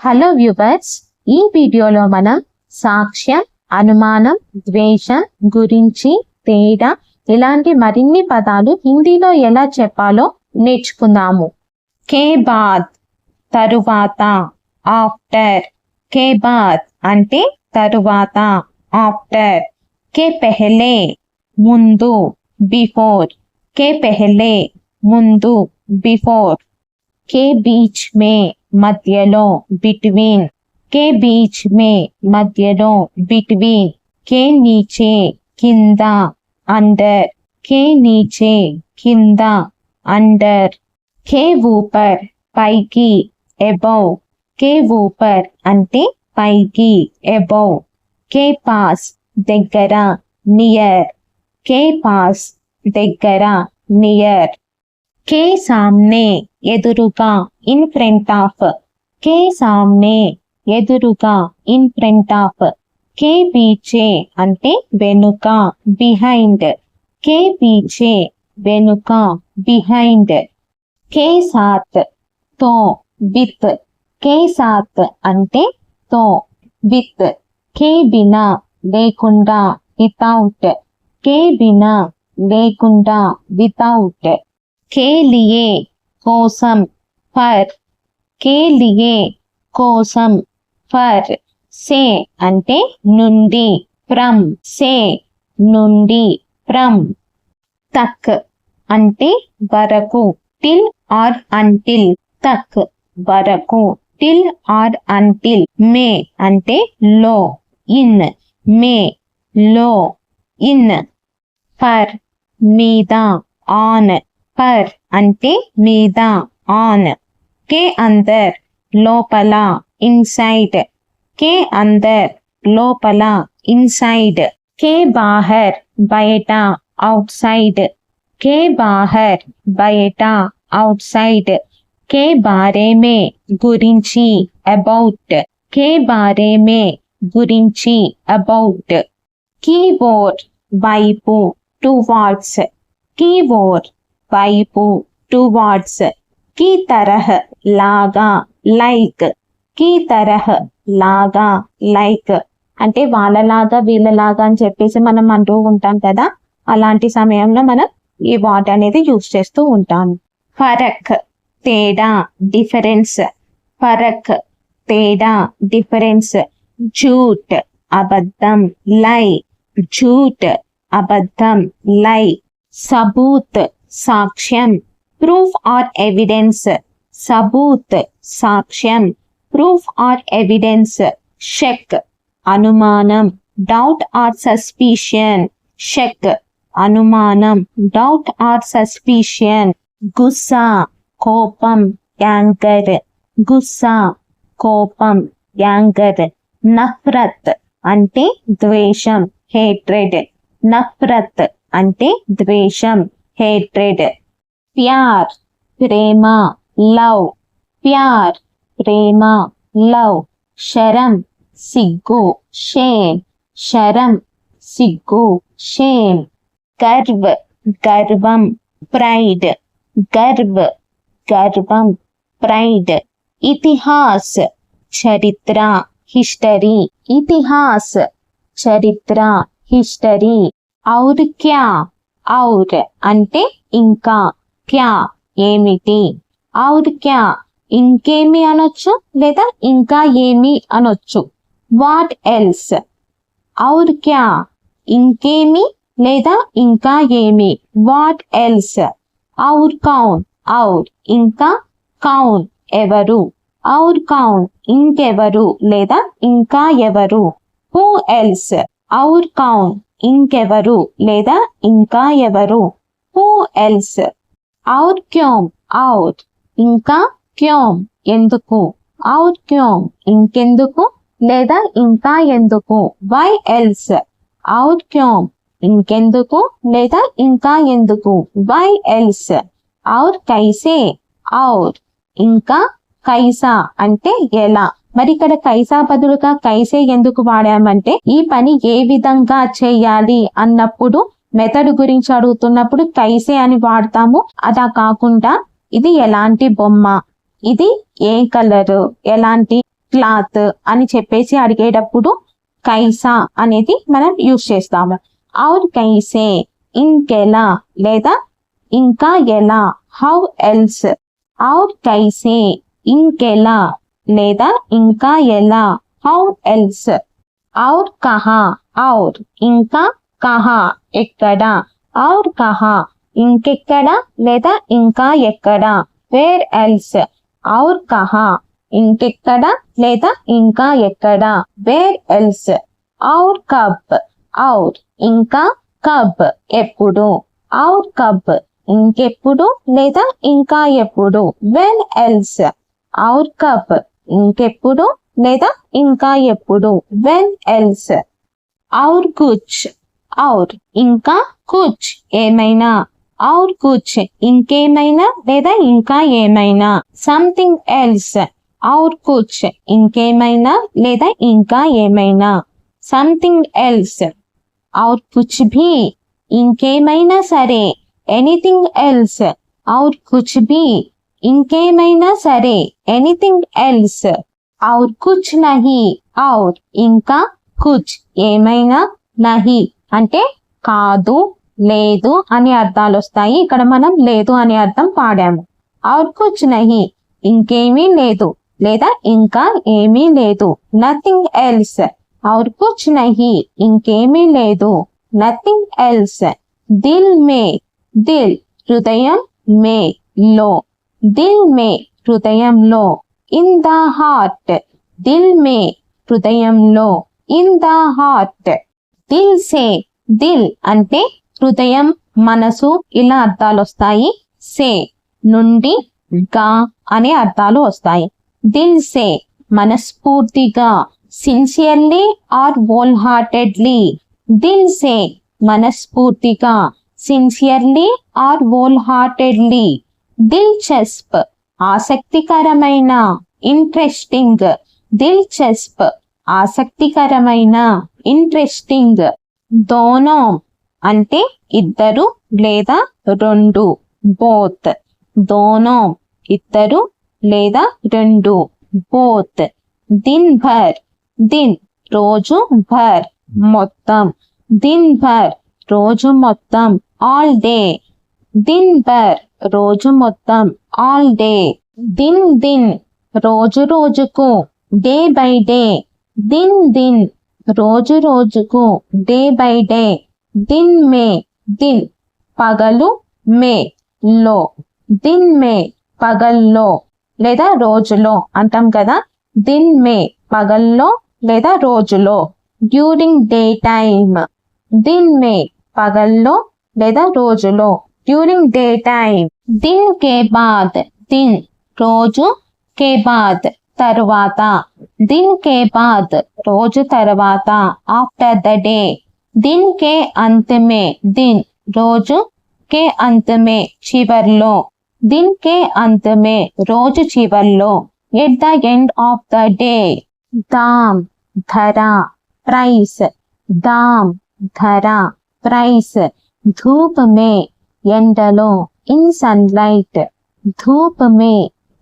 Hello viewers, ఈ వీడియోలో మనం సాక్ష్యం, అనుమానం, ద్వేషం గురించి, తేడా ఇలాంటి మరిన్ని పదాలు హిందీలో ఎలా చెప్పాలో నేర్చుకుందాము. కే బాద్ తరువాత, ఆఫ్టర్. కే బాద్ అంటే తరువాత, ఆఫ్టర్. కే పెహలే ముందు, బిఫోర్. కే పెహలే ముందు, బిఫోర్. के बीच में मध्यलो, बिटवीन. के बीच में मध्यलो, बिटवीन. के नीचे किंदा, अंडर. के नीचे किंदा, अंडर. के ऊपर पैकी, एबव. के ऊपर अंटे पैकी, एबव. के पास దగ్గర, नियर. के पास దగ్గర, नियर. के सामने ఎదురుగా, ఇన్ ఫ్రంట్ ఆఫ్. కే సామ్నే ఎదురుగా, ఇన్ ఫ్రంట్ ఆఫ్. కే పీచే అంటే వెనుక, బిహైండ్. కే పీచే వెనుక, బిహైండ్. కే సాత్ తో, విత్. కే సాత్ అంటే తో, విత్. కే బినా లేకుండా, వితౌట్. కే బినా లేకుండా, వితౌట్. के लिए కోసం, ఫర్. के लिए కోసం, ఫర్. సే అంటే నుండి, ఫ్రమ్. సే నుండి, ఫ్రమ్. తక్ అంటే వరకు, టిల్ ఆర్ అంటిల్. తక్ వరకు, టిల్ ఆర్ అంటిల్. మే అంటే లో, ఇన్. మే లో, ఇన్. పర్ మీద, ఆన్. पर అంటే మీద, ఆన్. के अंदर లోపల, ఇన్సైడ్. के अंदर లోపల, ఇన్సైడ్. के बाहर బయట, అవుట్సైడ్. के बाहर బయట, అవుట్సైడ్. के बारे में గురించి, అబౌట్. के बारे में గురించి, అబౌట్. కీబోర్డ్ వైపు, టువార్డ్స్. కీబోర్డ్ వైపు, టువార్డ్స్. की तरह లాగా, లైక్. की तरह లాగా, లైక్ అంటే వాళ్ళలాగా వీళ్ళలాగా అని చెప్పేసి మనం అంటూ ఉంటాం కదా, అలాంటి సమయంలో మనం ఈ వర్డ్ అనేది యూజ్ చేస్తూ ఉంటాం. ఫరక్ తేడా, డిఫరెన్స్. ఫరక్ తేడా, డిఫరెన్స్. झूठ అబద్ధం, లై. झूठ అబద్ధం, లై. सबूत సాక్ష్యం, ప్రూఫ్ ఆర్ ఎవిడెన్స్. సబూత్ సాక్ష్యం, ప్రూఫ్ ఆర్ ఎవిడెన్స్. షక్ అనుమానం, డౌట్ ఆర్ సస్పిషన్. షక్ అనుమానం, డౌట్ ఆర్ సస్పిషన్. గుస్సా కోపం, యాంగర్. గుస్సా కోపం, యాంగర్. నఫ్రత్ అంటే ద్వేషం, హేట్రెడ్. నఫ్రత్ అంటే ద్వేషం, హేట్రెడ్. ప్యార్ ప్రేమ, లవ్. ప్యార్ ప్రేమ, లవ్. శరం సిగ్గు, షేమ్. శరం సిగ్గు, షేమ్. గర్వ్ గర్వం, ప్రైడ్. గర్వ్ గర్వం, ప్రైడ్. ఇతిహాస్ చరిత్ర, హిస్టరీ. ఇతిహాస్ చరిత్ర, హిస్టరీ. ఔర్ క్యా ఔర్ అంటే ఇంకా, క్యా ఏమిటి. ఔర్ క్యా ఇంకేమి అనొచ్చు లేదా ఇంకా ఏమి అనొచ్చు. What else. ఔర్ క్యా ఇంకేమి లేదా ఇంకా ఏమి. What else. ఔర్ కౌన్ ఔర్ ఇంకా, కౌన్ ఎవరు. ఔర్ కౌన్ ఇంకెవరు లేదా ఇంకా ఎవరు. Who else. ఔర్ కౌన్ ఇంకెవరు లేదా ఇంకా ఎవరు. Who else. ఔర్ క్యోం ఔర్ ఇంకా, క్యోం ఎందుకు. ఔర్ క్యోం ఇంకెందుకు లేదా ఇంకా ఎందుకు. Why else. ఔర్ క్యోం ఇంకెందుకు లేదా ఇంకా ఎందుకు. Why else. ఔర్ కైసే ఔర్ ఇంకా, కైసా అంటే ఎలా. మరి ఇక్కడ కైసా బదులుగా కైసే ఎందుకు వాడామంటే ఈ పని ఏ విధంగా చేయాలి అన్నప్పుడు, మెథడ్ గురించి అడుగుతున్నప్పుడు కైసే అని వాడతాము. అలా కాకుండా ఇది ఎలాంటి బొమ్మ, ఇది ఏ కలరు, ఎలాంటి క్లాత్ అని చెప్పేసి అడిగేటప్పుడు కైసా అనేది మనం యూజ్ చేస్తాము. ఔర్ కైసే ఇంకెలా లేదా ఇంకా ఎలా, హౌ ఎల్స్. ఔర్ కైసే ఇంకెలా లేదా ఇంకా ఎలా, హౌ ఎల్స్. ఔర్ కహా ఔర్ ఇంకా, కహా ఎక్కడ, ఔర్ కహా ఇంకెక్కడ లేదా ఇంకా ఎక్కడ, వేర్ ఎల్స్. ఔర్ కహా ఇంకెక్కడ లేదా ఇంకా ఎక్కడ, వేర్ ఎల్స్. ఔర్ కబ్ ఔర్ ఇంకా, కబ్ ఎప్పుడు, ఔర్ కబ్ ఇంకెప్పుడు లేదా ఇంకా ఎప్పుడు, వెన్ ఎల్స్. ఔర్ కబ్ ఇంకెప్పుడు లేదా ఇంకా ఎప్పుడు, వెన్ ఎల్స్. ఔర్ కుచ్ ఔర్ ఇంకా, కుచ్ ఏమైనా, ఔర్ కుచ్ ఇంకేమైనా లేదా ఇంకా ఏమైనా, సంథింగ్ ఎల్స్. ఔర్ కుచ్ ఇంకేమైనా లేదా ఇంకా ఏమైనా, సంథింగ్ ఎల్స్. ఔర్ కుచ్ భీ ఇంకేమైనా సరే, ఎనీథింగ్ ఎల్స్. ఔర్ కుచ్ భీ ఇంకేమైనా సరే, ఎనీథింగ్ ఎల్స్. ఔర్ కుచ్ నహీ ఔర్ ఇంకా, కుచ్ ఏమైనా, నహీ అంటే కాదు లేదు అని అర్థాలు వస్తాయి. ఇక్కడ మనం లేదు అనే అర్థం పాడాము. ఔర్ కుచ్ నహీ ఇంకేమీ లేదు లేదా ఇంకా ఏమీ లేదు, నథింగ్ ఎల్స్. ఔర్ కుచ్ నహీ ఇంకేమీ లేదు, నథింగ్ ఎల్స్. దిల్ మే దిల్ హృదయం, మే లో, దిల్ మే హృదయంలో. ఇన్ ద హార్ట్ దిల్ మే హృదయంలో, ఇన్ ద హార్ట్. దిల్ సే దిల్ అంటే హృదయం, మనసు ఇలా అర్థాలు వస్తాయి. సే నుండి గా అనే అర్థాలు వస్తాయి. దిల్ సే మనస్ఫూర్తిగా, సిన్సియర్లీ ఆర్ హోల్ హార్టెడ్లీ. దిల్ సే మనస్ఫూర్తిగా, సిన్సియర్లీ ఆర్ హోల్ హార్టెడ్లీ. దిల్చస్ప్ ఆసక్తికరమైన, ఇంట్రెస్టింగ్. దిల్చస్ప్ ఆసక్తికరమైన, ఇంట్రెస్టింగ్. దోనో అంటే ఇద్దరు లేదా రెండు, బోత్. దోనో ఇద్దరు లేదా రెండు, బోత్. దిన్ భర్ దిన్ రోజు, భర్ మొత్తం, దిన్ భర్ రోజు మొత్తం, ఆల్ డే. దిన్ భర్ రోజు మొత్తం, ఆల్ డే. దిన్ దిన్ రోజు రోజుకు, డే బై డే. దిన్ దిన్ రోజు రోజుకు, డే బై డే. దిన్ మే దిన్ పగలు, మే లో. దిన్ మే పగల్లో లేదా రోజులో అంటాం కదా. దిన్ మే పగల్లో లేదా రోజులో. డ్యూరింగ్ డే టైమ్ దిన్ మే పగల్లో లేదా రోజులో, డ్యూరింగ్ డే టైమ్. దిన్ కే బాద్ దిన్ రోజు, కే బాద్ తరువాత. దిన్ కే బాద్ రోజు తర్వాత, ఆఫ్టర్ ద డే. దిన్ కే అంత్ మే దిన్ రోజు, కే అంత్ మే చివర్లో. దిన్ కే అంత్ మే రోజు చివర్లో, at the end of the day. దామ్ ధర, ప్రైస్. దామ్ ధర, ప్రైస్. ధూప్ మే ఎండలో, ఇన్ సన్లైట్. ధూప్ మే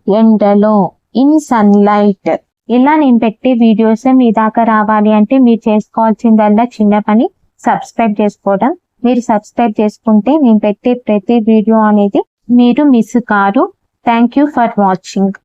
ఎండలో, ఇన్ సన్లైట్. ఇలా నేను పెట్టే వీడియోస్ మీ దాకా రావాలి అంటే మీరు చేసుకోవాల్సిందల్లా చిన్న పని, సబ్స్క్రైబ్ చేసుకోవడం. మీరు సబ్స్క్రైబ్ చేసుకుంటే నేను పెట్టే ప్రతి వీడియో అనేది మీరు miss car. Thank you for watching.